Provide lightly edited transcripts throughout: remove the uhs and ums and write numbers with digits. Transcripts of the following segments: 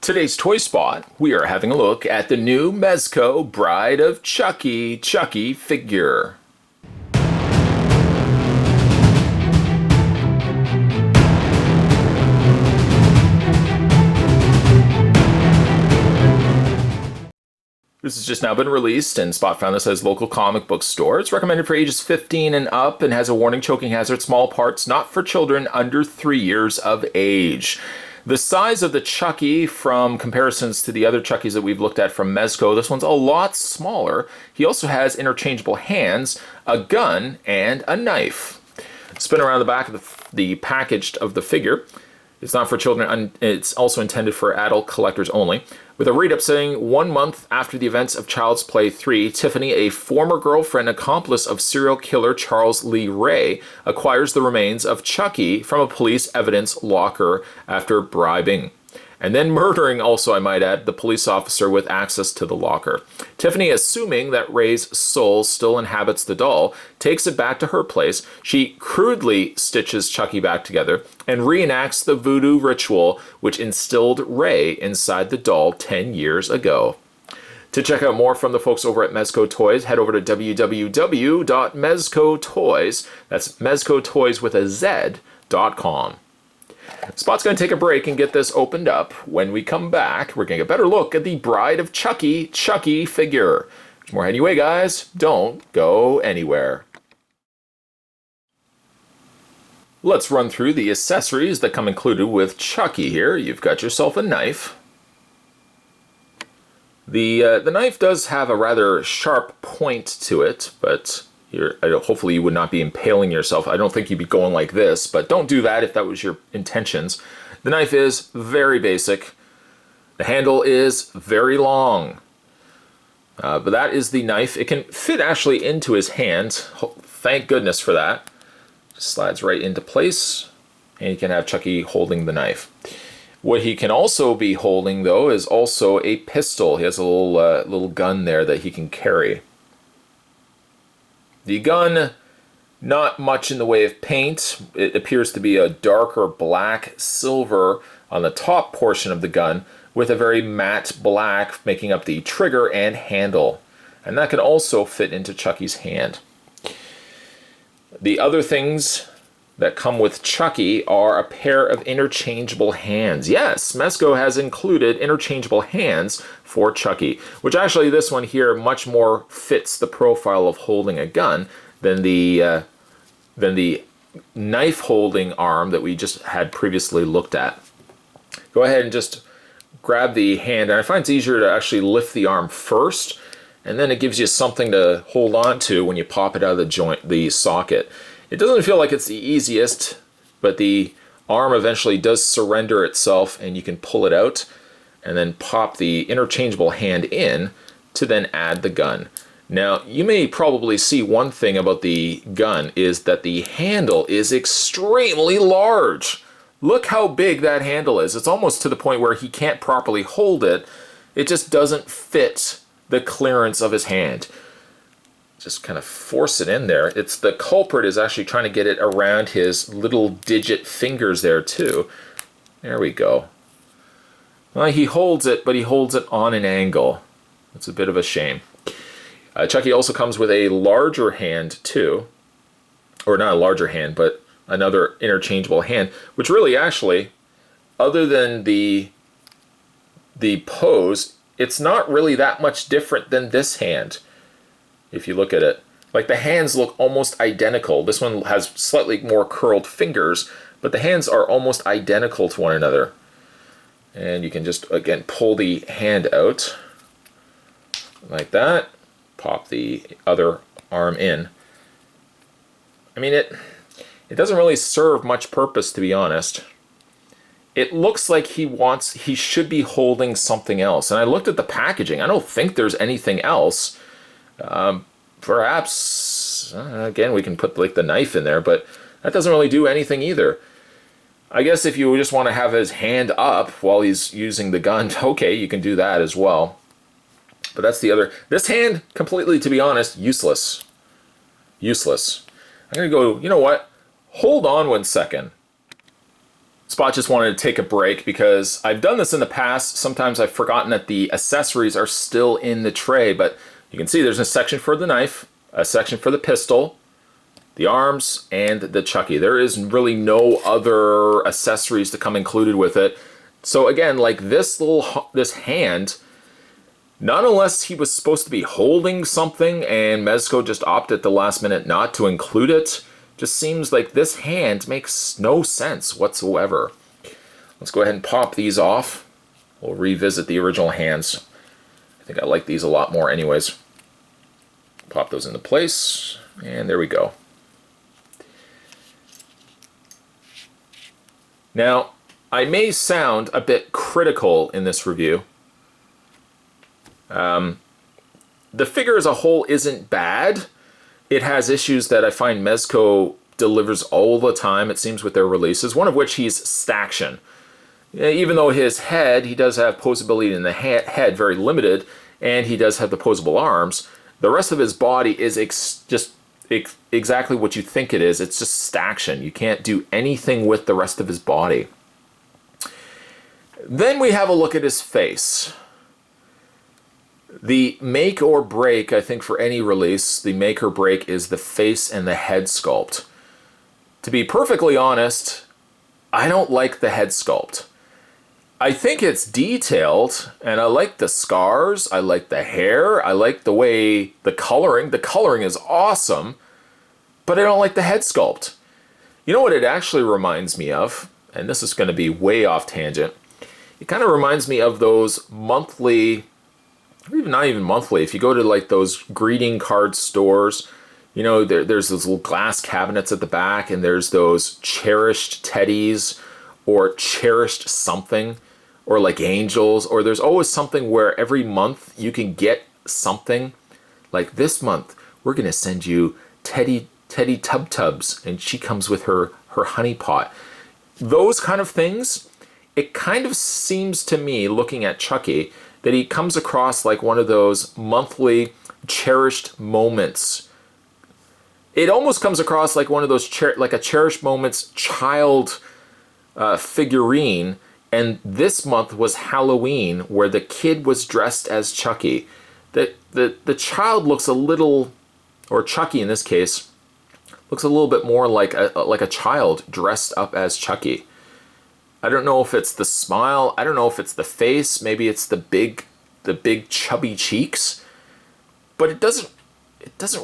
Today's Toy Spot, we are having a look at the new Mezco Bride of Chucky figure. This has just now been released, and Spot found this as local comic book store. It's recommended for ages 15 and up and has a warning: choking hazard, small parts, not for children under 3 years of age. The size of the Chucky, from comparisons to the other Chuckies that we've looked at from Mezco, this one's a lot smaller. He also has interchangeable hands, a gun, and a knife. Spin around the back of the package of the figure. It's not for children, it's also intended for adult collectors only. With a read-up saying, 1 month after the events of Child's Play 3, Tiffany, a former girlfriend accomplice of serial killer Charles Lee Ray, acquires the remains of Chucky from a police evidence locker after bribing. And then murdering, also I might add, the police officer with access to the locker. Tiffany, assuming that Ray's soul still inhabits the doll, takes it back to her place. She crudely stitches Chucky back together and reenacts the voodoo ritual which instilled Ray inside the doll 10 years ago. To check out more from the folks over at Mezco Toys, head over to www.mezcotoys, that's Mezcotoys with a Z.com. Spot's going to take a break and get this opened up. When we come back, we're going to get a better look at the Bride of Chucky figure. There's more heading your way, guys. Don't go anywhere. Let's run through the accessories that come included with Chucky here. You've got yourself a knife. The knife does have a rather sharp point to it, but hopefully you would not be impaling yourself. I don't think you'd be going like this, but don't do that if that was your intentions. The knife is very basic. The handle is very long. But that is the knife. It can fit actually into his hand. Thank goodness for that. Just slides right into place, and you can have Chucky holding the knife. What he can also be holding, though, is also a pistol. He has a little gun there that he can carry. The gun, not much in the way of paint. It appears to be a darker black silver on the top portion of the gun with a very matte black making up the trigger and handle. And that can also fit into Chucky's hand. The other things that come with Chucky are a pair of interchangeable hands. Yes, Mezco has included interchangeable hands for Chucky, which actually this one here much more fits the profile of holding a gun than the knife holding arm that we just had previously looked at. Go ahead and just grab the hand, and I find it's easier to actually lift the arm first, and then it gives you something to hold on to when you pop it out of the socket. It doesn't feel like it's the easiest, but the arm eventually does surrender itself, and you can pull it out and then pop the interchangeable hand in to then add the gun. Now, you may probably see one thing about the gun is that the handle is extremely large. Look how big that handle is. It's almost to the point where he can't properly hold it. It just doesn't fit the clearance of his hand. Just kind of force it in there. It's the culprit is actually trying to get it around his little digit fingers there too. There we go. Well, he holds it, but he holds it on an angle. It's a bit of a shame. Chucky also comes with a larger hand too. Or not a larger hand, but another interchangeable hand, which really actually, other than the pose, it's not really that much different than this hand. If you look at it, like the hands look almost identical. This one has slightly more curled fingers, but the hands are almost identical to one another. And you can just, again, pull the hand out like that, pop the other arm in. I mean, it doesn't really serve much purpose, to be honest. It looks like he should be holding something else. And I looked at the packaging. I don't think there's anything else. Perhaps, again, we can put like the knife in there, but that doesn't really do anything either. I guess if you just want to have his hand up while he's using the gun, okay, you can do that as well. But that's the other. This hand, completely, to be honest, useless. Useless. I'm going to go, you know what? Hold on 1 second. Spot just wanted to take a break because I've done this in the past. Sometimes I've forgotten that the accessories are still in the tray, but you can see there's a section for the knife, a section for the pistol, the arms, and the Chucky. There is really no other accessories to come included with it. So again, like this hand, not unless he was supposed to be holding something and Mezco just opted at the last minute not to include it, just seems like this hand makes no sense whatsoever. Let's go ahead and pop these off. We'll revisit the original hands. I think I like these a lot more anyways. Pop those into place, and there we go. Now, I may sound a bit critical in this review. The figure as a whole isn't bad. It has issues that I find Mezco delivers all the time, it seems, with their releases, one of which he's staction. Even though his head, he does have posability in the head, very limited, and he does have the posable arms, the rest of his body is exactly what you think it is. It's just staction. You can't do anything with the rest of his body. Then we have a look at his face. The make or break, I think, for any release, the make or break is the face and the head sculpt. To be perfectly honest, I don't like the head sculpt. I think it's detailed, and I like the scars, I like the hair, I like the way the coloring is awesome, but I don't like the head sculpt. You know what it actually reminds me of? And this is going to be way off tangent. It kind of reminds me of those monthly, or even not even monthly, if you go to like those greeting card stores, you know, there's those little glass cabinets at the back, and there's those cherished teddies or cherished something, or like angels, or there's always something where every month you can get something. Like this month, we're going to send you Teddy Tub Tubs, and she comes with her honey pot. Those kind of things, it kind of seems to me, looking at Chucky, that he comes across like one of those monthly cherished moments. It almost comes across like one of those, like a cherished moments child figurine, and this month was Halloween, where the kid was dressed as Chucky. The child looks a little, or Chucky in this case, looks a little bit more like a child dressed up as Chucky. I don't know if it's the smile, I don't know if it's the face, maybe it's the big chubby cheeks, but it doesn't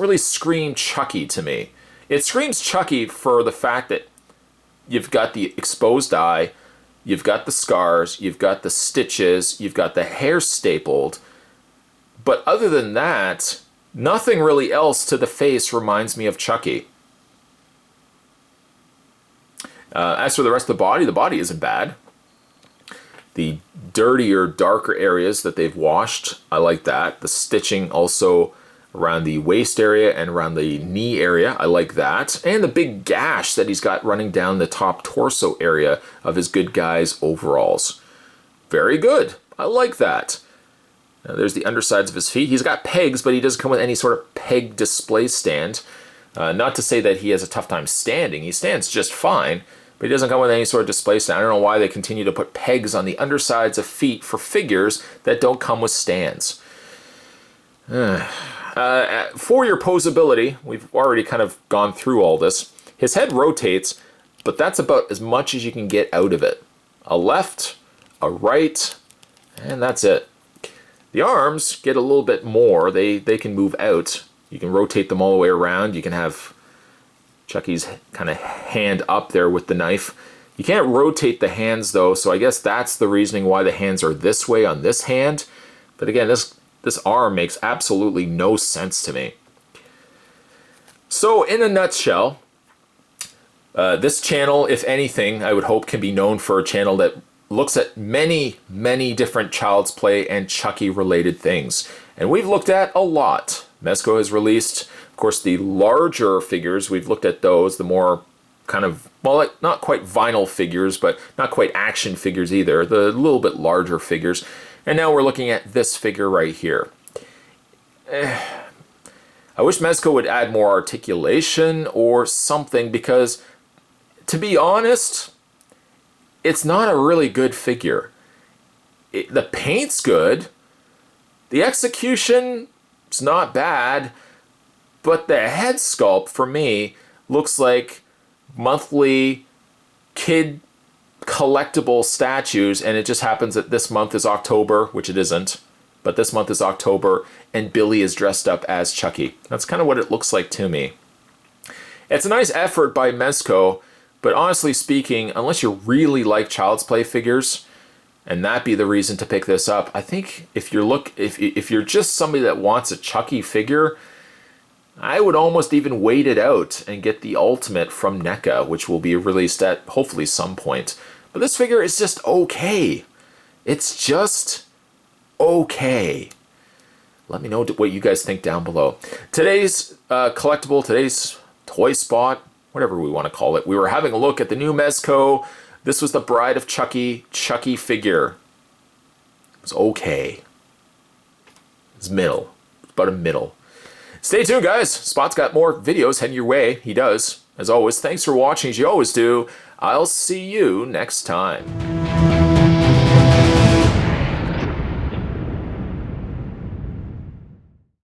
really scream Chucky to me. It screams Chucky for the fact that you've got the exposed eye, you've got the scars, you've got the stitches, you've got the hair stapled, but other than that, nothing really else to the face reminds me of Chucky. As for the rest of the body isn't bad. The dirtier, darker areas that they've washed, I like that. The stitching also around the waist area and around the knee area, I like that. And the big gash that he's got running down the top torso area of his good guy's overalls. Very good. I like that. Now there's the undersides of his feet. He's got pegs, but he doesn't come with any sort of peg display stand. Not to say that he has a tough time standing. He stands just fine, but he doesn't come with any sort of display stand. I don't know why they continue to put pegs on the undersides of feet for figures that don't come with stands. For your posability, we've already kind of gone through all this. His head rotates, but that's about as much as you can get out of it. A left, a right, and that's it. The arms get a little bit more. They can move out. You can rotate them all the way around. You can have Chucky's kind of hand up there with the knife. You can't rotate the hands though, so I guess that's the reasoning why the hands are this way on this hand. But again, this arm makes absolutely no sense to me. So in a nutshell, this channel, if anything, I would hope can be known for a channel that looks at many, many different Child's Play and Chucky related things. And we've looked at a lot. Mezco has released, of course, the larger figures. We've looked at those, the more kind of, well, like not quite vinyl figures, but not quite action figures either, the little bit larger figures. And now we're looking at this figure right here. I wish Mezco would add more articulation or something, because to be honest, it's not a really good figure. The paint's good. The execution is not bad. But the head sculpt, for me, looks like monthly kid collectible statues, and it just happens that this month is October, which it isn't, but this month is October, and Billy is dressed up as Chucky. That's kind of what it looks like to me. It's a nice effort by Mezco, but honestly speaking, unless you really like Child's Play figures, and that be the reason to pick this up, I think if you're just somebody that wants a Chucky figure, I would almost even wait it out and get the Ultimate from NECA, which will be released at hopefully some point. But this figure is just okay. It's just okay. Let me know what you guys think down below. Today's collectible, today's toy spot, whatever we want to call it, we were having a look at the new Mezco. This was the Bride of Chucky figure. It was okay. It's middle. It's about a middle. Stay tuned, guys. Spot's got more videos heading your way. He does. As always, thanks for watching, as you always do. I'll see you next time.